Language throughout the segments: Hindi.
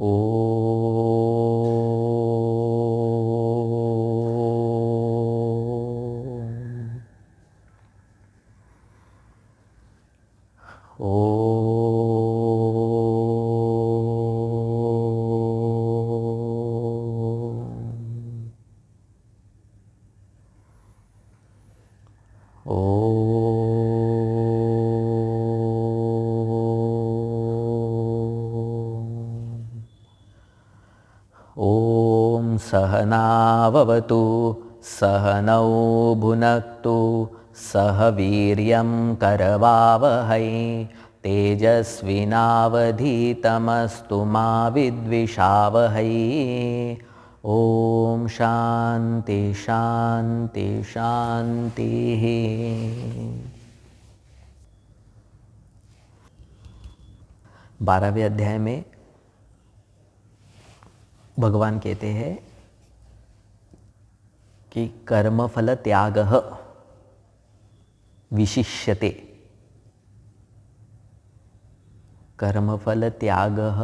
ॐ सहनाववतु सहनौ भुनक्तु सह वीर्यं करवावहै तेजस्विनावधीतमस्तु मा विद्विषावहै। ॐ शान्ति शान्ति शान्तिः। 12वें अध्याय में भगवान कहते हैं कि कर्मफल त्यागः विशिष्यते। कर्मफल त्यागः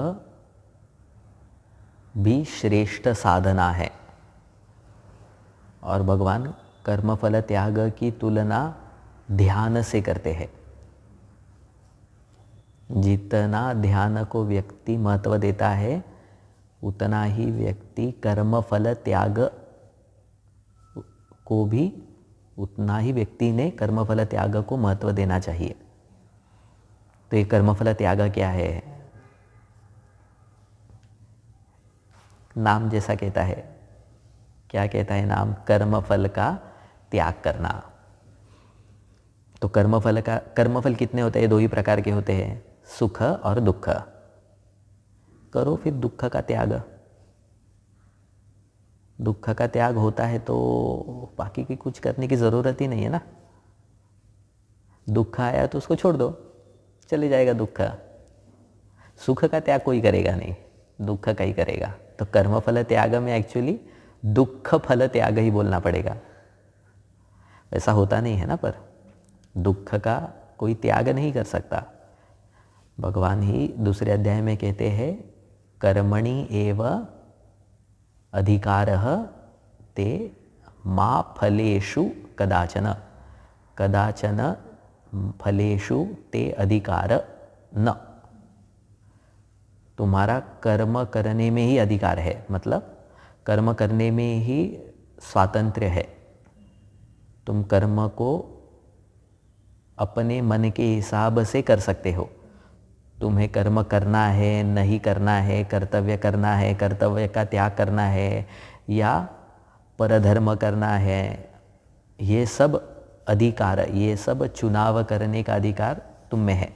भी श्रेष्ठ साधना है। और भगवान कर्मफल त्याग की तुलना ध्यान से करते हैं। जितना ध्यान को व्यक्ति महत्व देता है उतना ही व्यक्ति कर्मफल त्याग को भी उतना ही व्यक्ति ने कर्मफल त्याग को महत्व देना चाहिए। तो ये कर्मफल त्याग क्या है? नाम जैसा कहता है। क्या कहता है नाम? कर्मफल का त्याग करना। तो कर्मफल कितने होते हैं? 2 ही प्रकार के होते हैं, सुख और दुख। करो फिर दुख का त्याग। दुख का त्याग होता है तो बाकी की कुछ करने की ज़रूरत ही नहीं है ना। दुख आया तो उसको छोड़ दो, चले जाएगा दुख। सुख का त्याग कोई करेगा नहीं, दुख का ही करेगा। तो कर्मफल त्याग में एक्चुअली दुख फल त्याग ही बोलना पड़ेगा। ऐसा होता नहीं है ना, पर दुख का कोई त्याग नहीं कर सकता। भगवान ही दूसरे अध्याय में कहते हैं कर्मणि एव अधिकारः ते मा फलेषु कदाचन कदाचन फलेषु ते अधिकार न। तुम्हारा कर्म करने में ही अधिकार है, मतलब कर्म करने में ही स्वातंत्र्य है। तुम कर्म को अपने मन के हिसाब से कर सकते हो। तुम्हें कर्म करना है, नहीं करना है, कर्तव्य करना है, कर्तव्य का त्याग करना है, या परधर्म करना है, ये सब अधिकार, ये सब चुनाव करने का अधिकार तुम में है।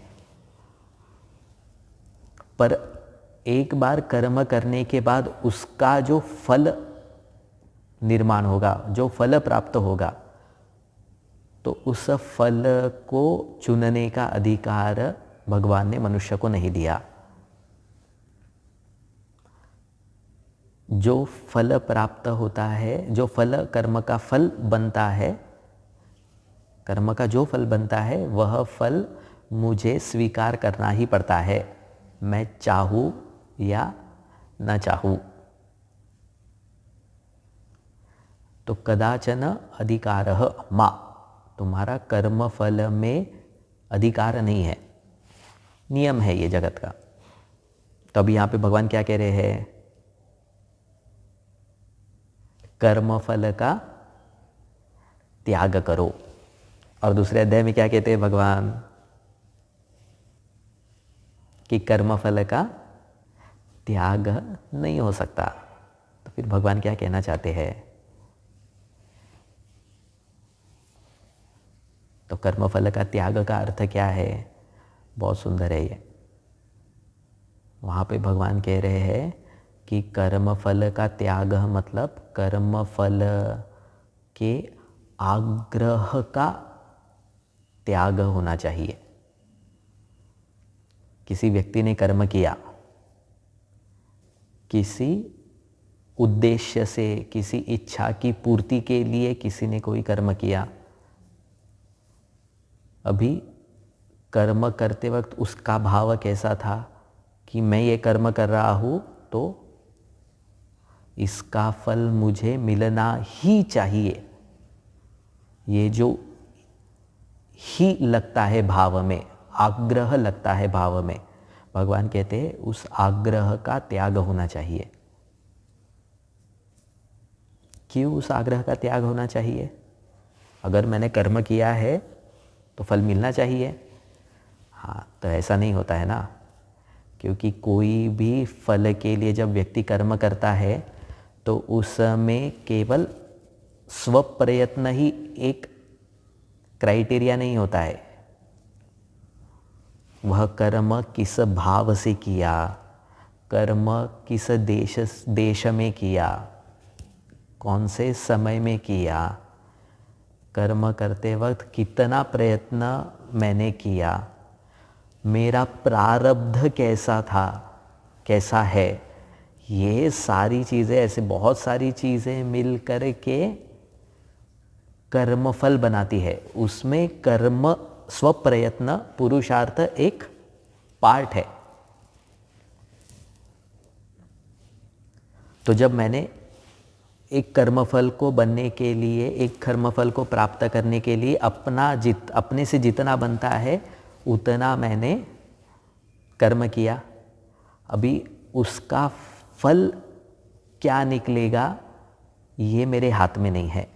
पर एक बार कर्म करने के बाद उसका जो फल निर्माण होगा, जो फल प्राप्त होगा, तो उस फल को चुनने का अधिकार भगवान ने मनुष्य को नहीं दिया। जो फल प्राप्त होता है, जो फल कर्म का फल बनता है, कर्म का जो फल बनता है वह फल मुझे स्वीकार करना ही पड़ता है, मैं चाहूँ या न चाहूँ। तो कदाचन अधिकारः मा, तुम्हारा कर्म फल में अधिकार नहीं है, नियम है ये जगत का। तो अभी यहाँ पे भगवान क्या कह रहे हैं? कर्म फल का त्याग करो। और दूसरे अध्याय में क्या कहते हैं भगवान? कि कर्म फल का त्याग नहीं हो सकता। तो फिर भगवान क्या कहना चाहते हैं? तो कर्म फल का त्याग का अर्थ क्या है? बहुत सुंदर है ये। वहाँ पे भगवान कह रहे हैं कि कर्म फल का त्याग मतलब कर्म फल के आग्रह का त्याग होना चाहिए। किसी व्यक्ति ने कर्म किया, किसी उद्देश्य से, किसी इच्छा की पूर्ति के लिए किसी ने कोई कर्म किया। अभी कर्म करते वक्त उसका भाव कैसा था कि मैं ये कर्म कर रहा हूँ तो इसका फल मुझे मिलना ही चाहिए। ये जो ही लगता है भाव में, आग्रह लगता है भाव में, भगवान कहते हैं उस आग्रह का त्याग होना चाहिए। क्यों उस आग्रह का त्याग होना चाहिए? अगर मैंने कर्म किया है तो फल मिलना चाहिए। हाँ, तो ऐसा नहीं होता है ना, क्योंकि कोई भी फल के लिए जब व्यक्ति कर्म करता है तो उसमें केवल स्वप्रयत्न ही एक क्राइटेरिया नहीं होता है। वह कर्म किस भाव से किया, कर्म किस देश में किया, कौन से समय में किया, कर्म करते वक्त कितना प्रयत्न मैंने किया, मेरा प्रारब्ध कैसा था, कैसा है, ये सारी चीज़ें, ऐसे बहुत सारी चीज़ें मिल कर के कर्मफल बनाती है। उसमें कर्म स्वप्रयत्न पुरुषार्थ एक पार्ट है। तो जब मैंने एक कर्मफल को बनने के लिए, एक कर्मफल को प्राप्त करने के लिए अपने से जितना बनता है उतना मैंने कर्म किया। अभी उसका फल क्या निकलेगा ये मेरे हाथ में नहीं है।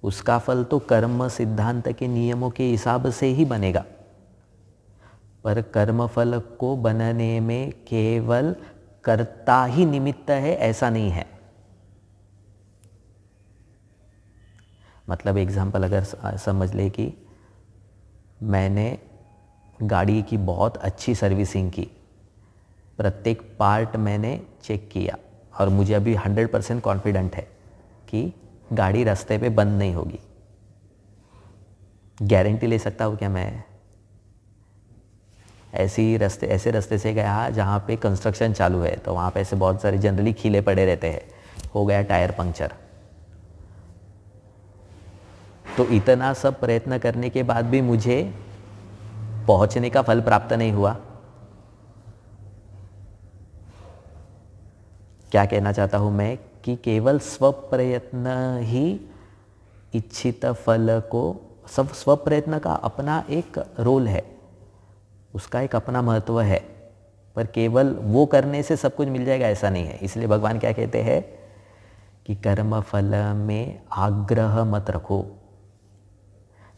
उसका फल तो कर्म सिद्धांत के नियमों के हिसाब से ही बनेगा, पर कर्मफल को बनने में केवल कर्ता ही निमित्त है ऐसा नहीं है। मतलब एग्जाम्पल अगर समझ ले कि मैंने गाड़ी की बहुत अच्छी सर्विसिंग की, प्रत्येक पार्ट मैंने चेक किया और मुझे अभी 100% कॉन्फिडेंट है कि गाड़ी रास्ते पे बंद नहीं होगी। गारंटी ले सकता हूँ क्या मैं? ऐसे रास्ते से गया जहाँ पे कंस्ट्रक्शन चालू है, तो वहाँ पे ऐसे बहुत सारे जनरली खीले पड़े रहते हैं, हो गया टायर पंक्चर। तो इतना सब प्रयत्न करने के बाद भी मुझे पहुँचने का फल प्राप्त नहीं हुआ। क्या कहना चाहता हूँ मैं कि केवल स्वप्रयत्न ही इच्छित फल को, सब स्वप्रयत्न का अपना एक रोल है, उसका एक अपना महत्व है, पर केवल वो करने से सब कुछ मिल जाएगा ऐसा नहीं है। इसलिए भगवान क्या कहते हैं कि कर्म फल में आग्रह मत रखो।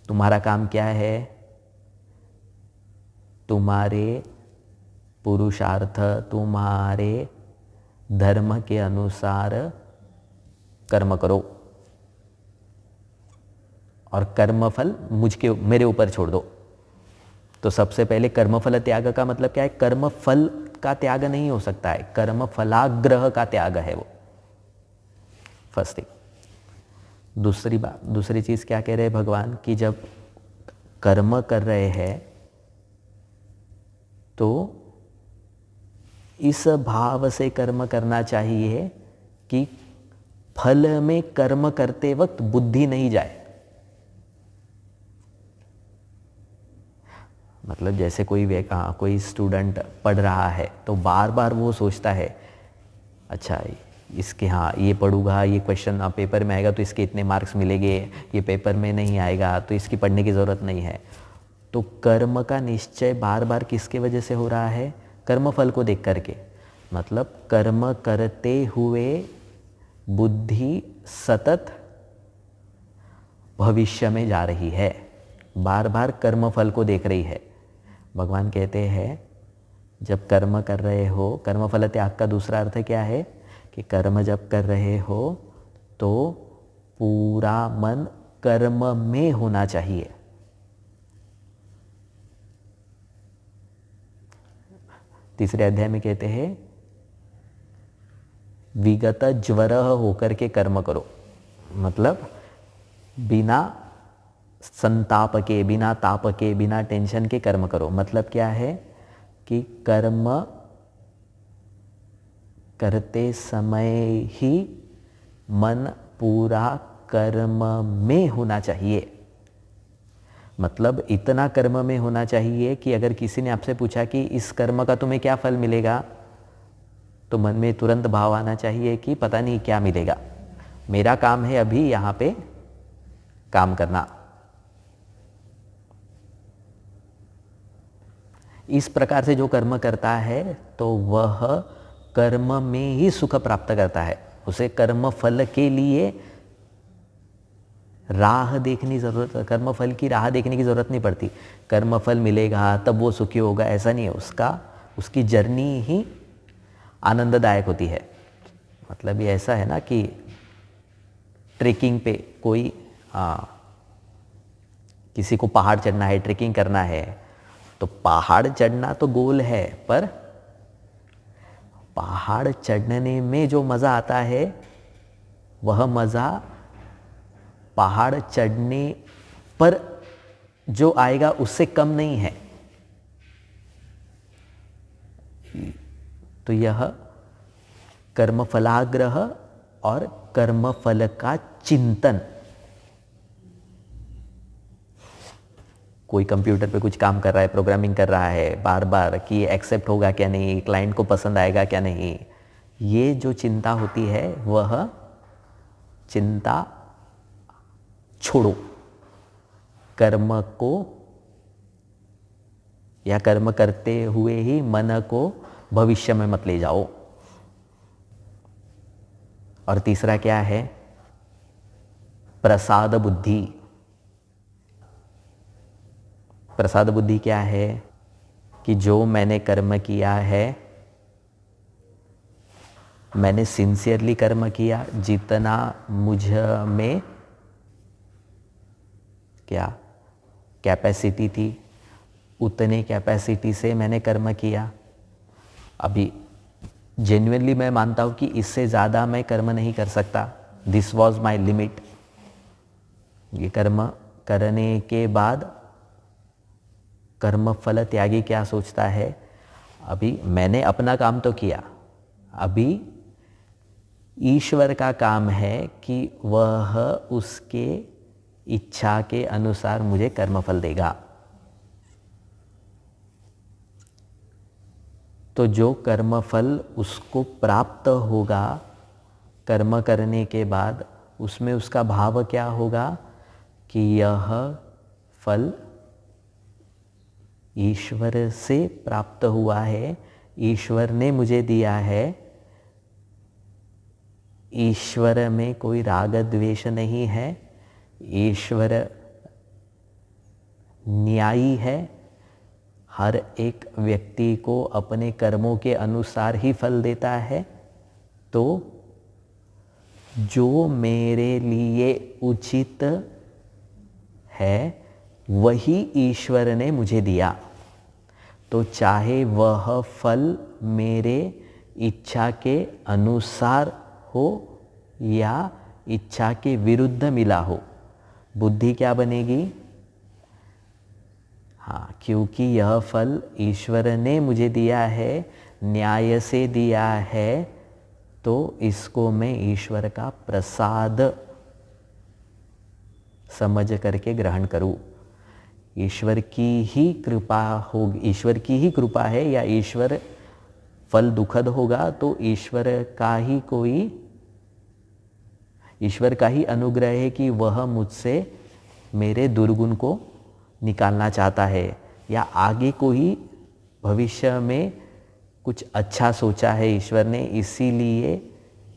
तुम्हारा काम क्या है? तुम्हारे पुरुषार्थ, तुम्हारे धर्म के अनुसार कर्म करो और कर्मफल मेरे ऊपर छोड़ दो। तो सबसे पहले कर्मफल त्याग का मतलब क्या है? कर्मफल का त्याग नहीं हो सकता है, कर्मफलाग्रह का त्याग है वो, फर्स्ट थिंग। दूसरी चीज क्या कह रहे हैं भगवान कि जब कर्म कर रहे हैं तो इस भाव से कर्म करना चाहिए कि फल में कर्म करते वक्त बुद्धि नहीं जाए। मतलब जैसे कोई स्टूडेंट पढ़ रहा है तो बार बार वो सोचता है, अच्छा इसके ये पढ़ूंगा, ये क्वेश्चन पेपर में आएगा तो इसके इतने मार्क्स मिलेंगे, ये पेपर में नहीं आएगा तो इसकी पढ़ने की ज़रूरत नहीं है। तो कर्म का निश्चय बार बार किसके वजह से हो रहा है? कर्मफल को देख करके। मतलब कर्म करते हुए बुद्धि सतत भविष्य में जा रही है, बार बार कर्मफल को देख रही है। भगवान कहते हैं जब कर्म कर रहे हो, कर्मफल त्याग का दूसरा अर्थ क्या है कि कर्म जब कर रहे हो तो पूरा मन कर्म में होना चाहिए। तीसरे अध्याय में कहते हैं विगत ज्वर होकर के कर्म करो। मतलब बिना संताप के, बिना ताप के, बिना टेंशन के कर्म करो। मतलब क्या है कि कर्म करते समय ही मन पूरा कर्म में होना चाहिए। मतलब इतना कर्म में होना चाहिए कि अगर किसी ने आपसे पूछा कि इस कर्म का तुम्हें क्या फल मिलेगा, तो मन में तुरंत भाव आना चाहिए कि पता नहीं क्या मिलेगा, मेरा काम है अभी यहाँ पे काम करना। इस प्रकार से जो कर्म करता है तो वह कर्म में ही सुख प्राप्त करता है। उसे कर्म फल के लिए राह देखने जरूरत, कर्म फल की राह देखने की जरूरत नहीं पड़ती। कर्म फल मिलेगा तब वो सुखी होगा ऐसा नहीं है। उसकी जर्नी ही आनंददायक होती है। मतलब ये ऐसा है ना कि ट्रेकिंग पे कोई किसी को पहाड़ चढ़ना है, ट्रेकिंग करना है, तो पहाड़ चढ़ना तो गोल है, पर पहाड़ चढ़ने में जो मज़ा आता है वह मज़ा पहाड़ चढ़ने पर जो आएगा उससे कम नहीं है। तो यह कर्मफलाग्रह और कर्मफल का चिंतन। कोई कंप्यूटर पे कुछ काम कर रहा है, प्रोग्रामिंग कर रहा है बार बार कि एक्सेप्ट होगा क्या नहीं, क्लाइंट को पसंद आएगा क्या नहीं, ये जो चिंता होती है वह चिंता छोड़ो। कर्म को या कर्म करते हुए ही मन को भविष्य में मत ले जाओ। और तीसरा क्या है? प्रसाद बुद्धि। प्रसाद बुद्धि क्या है? कि जो मैंने कर्म किया है, मैंने सिंसियरली कर्म किया, जितना मुझ में क्या कैपेसिटी थी उतने कैपेसिटी से मैंने कर्म किया। अभी जेन्युइनली मैं मानता हूँ कि इससे ज़्यादा मैं कर्म नहीं कर सकता। This was my limit. ये कर्म करने के बाद कर्म फल त्यागी क्या सोचता है? अभी मैंने अपना काम तो किया, अभी ईश्वर का काम है कि वह उसके इच्छा के अनुसार मुझे कर्मफल देगा। तो जो कर्मफल उसको प्राप्त होगा कर्म करने के बाद, उसमें उसका भाव क्या होगा कि यह फल ईश्वर से प्राप्त हुआ है, ईश्वर ने मुझे दिया है। ईश्वर में कोई राग द्वेष नहीं है, ईश्वर न्यायी है, हर एक व्यक्ति को अपने कर्मों के अनुसार ही फल देता है। तो जो मेरे लिए उचित है वही ईश्वर ने मुझे दिया। तो चाहे वह फल मेरे इच्छा के अनुसार हो या इच्छा के विरुद्ध मिला हो, बुद्धि क्या बनेगी? हाँ, क्योंकि यह फल ईश्वर ने मुझे दिया है, न्याय से दिया है, तो इसको मैं ईश्वर का प्रसाद समझ करके ग्रहण करूं। ईश्वर की ही कृपा होगी, ईश्वर की ही कृपा है, या ईश्वर फल दुखद होगा तो ईश्वर का ही अनुग्रह है कि वह मुझसे मेरे दुर्गुण को निकालना चाहता है, या आगे कोई भविष्य में कुछ अच्छा सोचा है ईश्वर ने, इसीलिए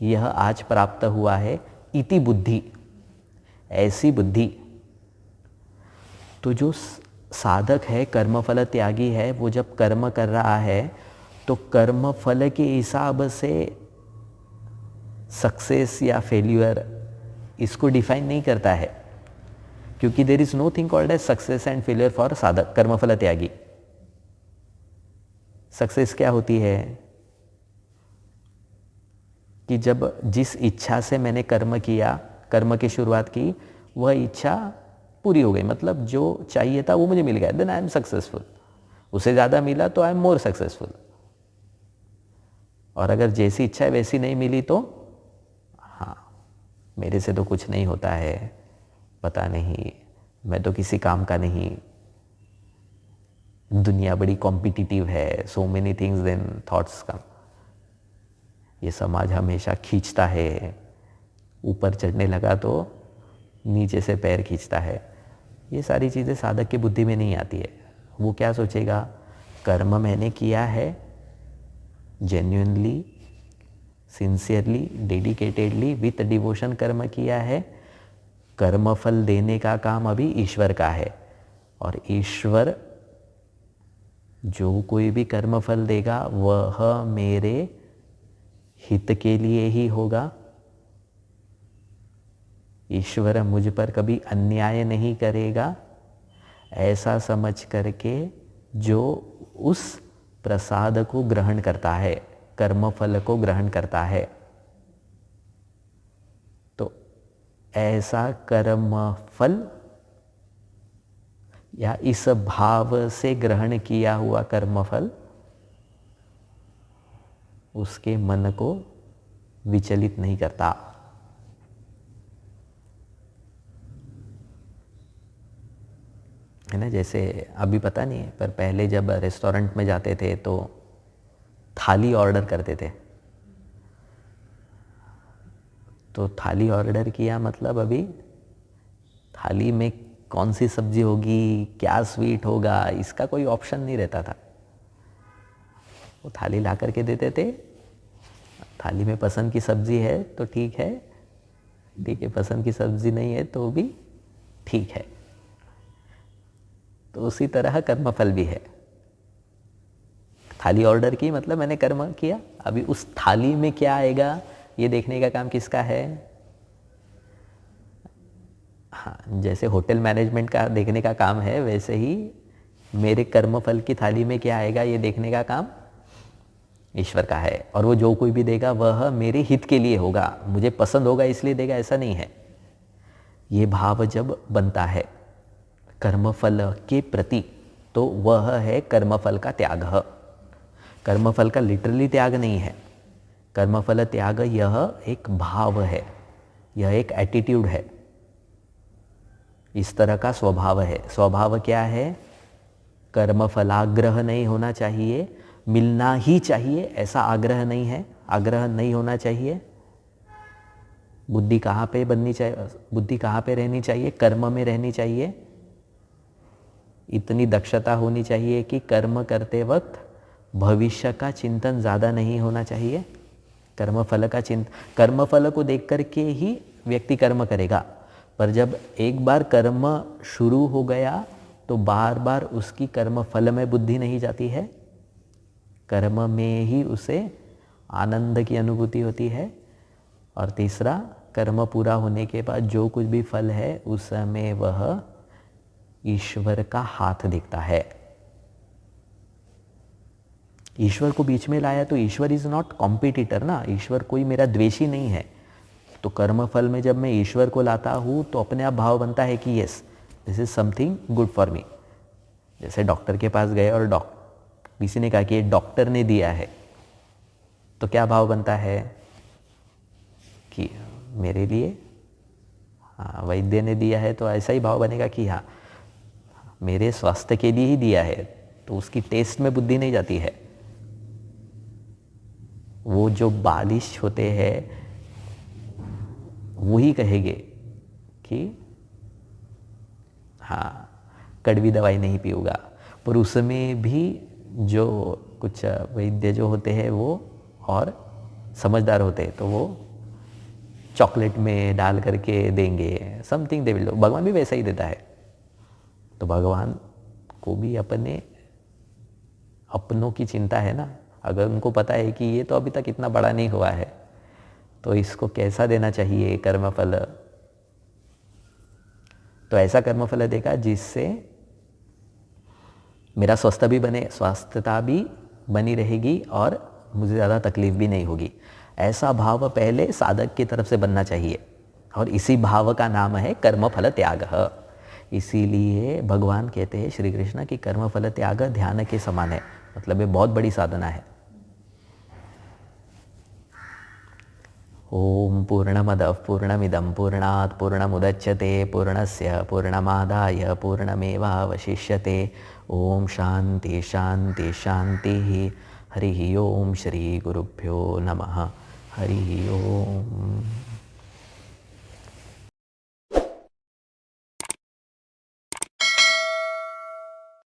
यह आज प्राप्त हुआ है। इति बुद्धि, ऐसी बुद्धि। तो जो साधक है, कर्मफल त्यागी है, वो जब कर्म कर रहा है तो कर्म फल के हिसाब से सक्सेस या फेल्यूर इसको डिफाइन नहीं करता है, क्योंकि there is nothing called as success and failure for साधक, कर्मफल त्यागी। सक्सेस क्या होती है कि जब जिस इच्छा से मैंने कर्म किया, कर्म की शुरुआत की, वह इच्छा पूरी हो गई, मतलब जो चाहिए था वो मुझे मिल गया, देन आई एम सक्सेसफुल। उससे ज़्यादा मिला तो आई एम मोर सक्सेसफुल। और अगर जैसी इच्छा है वैसी नहीं मिली तो हाँ, मेरे से तो कुछ नहीं होता है, पता नहीं, मैं तो किसी काम का नहीं, दुनिया बड़ी कॉम्पिटिटिव है, so many things, then thoughts come. ये समाज हमेशा खींचता है, ऊपर चढ़ने लगा तो नीचे से पैर खींचता है। ये सारी चीज़ें साधक की बुद्धि में नहीं आती है। वो क्या सोचेगा, कर्म मैंने किया है, genuinely, sincerely, dedicatedly, with devotion कर्म किया है, कर्म फल देने का काम अभी ईश्वर का है, और ईश्वर जो कोई भी कर्म फल देगा वह मेरे हित के लिए ही होगा। ईश्वर मुझ पर कभी अन्याय नहीं करेगा, ऐसा समझ करके जो उस प्रसाद को ग्रहण करता है, कर्म फल को ग्रहण करता है, तो ऐसा कर्म फल या इस भाव से ग्रहण किया हुआ कर्मफल उसके मन को विचलित नहीं करता। है ना, जैसे अभी पता नहीं है, पर पहले जब रेस्टोरेंट में जाते थे तो थाली ऑर्डर करते थे, तो थाली ऑर्डर किया मतलब अभी थाली में कौन सी सब्जी होगी, क्या स्वीट होगा, इसका कोई ऑप्शन नहीं रहता था। वो थाली ला करके देते थे, थाली में पसंद की सब्जी है तो ठीक है, ठीक है, पसंद की सब्जी नहीं है तो भी ठीक है। तो उसी तरह कर्मफल भी है। थाली ऑर्डर की मतलब मैंने कर्म किया, अभी उस थाली में क्या आएगा ये देखने का काम किसका है? हाँ, जैसे होटल मैनेजमेंट का देखने का काम है, वैसे ही मेरे कर्मफल की थाली में क्या आएगा ये देखने का काम ईश्वर का है। और वो जो कोई भी देगा वह मेरे हित के लिए होगा, मुझे पसंद होगा इसलिए देगा, ऐसा नहीं है। ये भाव जब बनता है कर्मफल के प्रति, तो वह है कर्मफल का त्याग। कर्मफल का लिटरली त्याग नहीं है, कर्मफल त्याग यह एक भाव है, यह एक एटीट्यूड है, इस तरह का स्वभाव है। स्वभाव क्या है? कर्मफलाग्रह नहीं होना चाहिए, मिलना ही चाहिए ऐसा आग्रह नहीं है, आग्रह नहीं होना चाहिए। बुद्धि कहाँ पे बननी चाहिए? बुद्धि कहाँ पे रहनी चाहिए? कर्म में रहनी चाहिए। इतनी दक्षता होनी चाहिए कि कर्म करते वक्त भविष्य का चिंतन ज़्यादा नहीं होना चाहिए। कर्मफल का कर्मफल को देख करके ही व्यक्ति कर्म करेगा, पर जब एक बार कर्म शुरू हो गया तो बार बार उसकी कर्मफल में बुद्धि नहीं जाती है, कर्म में ही उसे आनंद की अनुभूति होती है। और तीसरा, कर्म पूरा होने के बाद जो कुछ भी फल है उसमें वह ईश्वर का हाथ दिखता है। ईश्वर को बीच में लाया तो ईश्वर इज नॉट कॉम्पिटिटर ना, ईश्वर कोई मेरा द्वेषी नहीं है। तो कर्म फल में जब मैं ईश्वर को लाता हूँ तो अपने आप भाव बनता है कि yes, this is something good for me. जैसे डॉक्टर के पास गए और किसी ने कहा कि ये डॉक्टर ने दिया है, तो क्या भाव बनता है कि मेरे लिए, हाँ, वैद्य ने दिया है तो ऐसा ही भाव बनेगा कि हाँ, मेरे स्वास्थ्य के लिए ही दिया है। तो उसकी टेस्ट में बुद्धि नहीं जाती है। वो जो बालिश होते हैं वही कहेंगे कि हाँ, कड़वी दवाई नहीं पीऊंगा। पर उसमें भी जो कुछ वैद्य जो होते हैं वो और समझदार होते हैं, तो वो चॉकलेट में डाल करके देंगे, समथिंग दे विल डू। भगवान भी वैसा ही देता है। तो भगवान को भी अपनों की चिंता है ना। अगर उनको पता है कि ये तो अभी तक इतना बड़ा नहीं हुआ है, तो इसको कैसा देना चाहिए कर्मफल, तो ऐसा कर्मफल देगा जिससे मेरा स्वास्थ्य भी बने, स्वास्थ्यता भी बनी रहेगी और मुझे ज़्यादा तकलीफ भी नहीं होगी। ऐसा भाव पहले साधक की तरफ से बनना चाहिए, और इसी भाव का नाम है कर्मफल त्याग। इसीलिए भगवान कहते हैं श्री कृष्ण की कर्मफल त्याग ध्यान के समान है, मतलब ये बहुत बड़ी साधना है। ओम पूर्णमदः पूर्णमिदं पूर्णात् पूर्णमुदच्यते पूर्णस्य पूर्णमादाय पूर्णमेवावशिष्यते। ओम शांति शांति शांति। हरि ओम श्री गुरुभ्यो नमः। हरि ओम।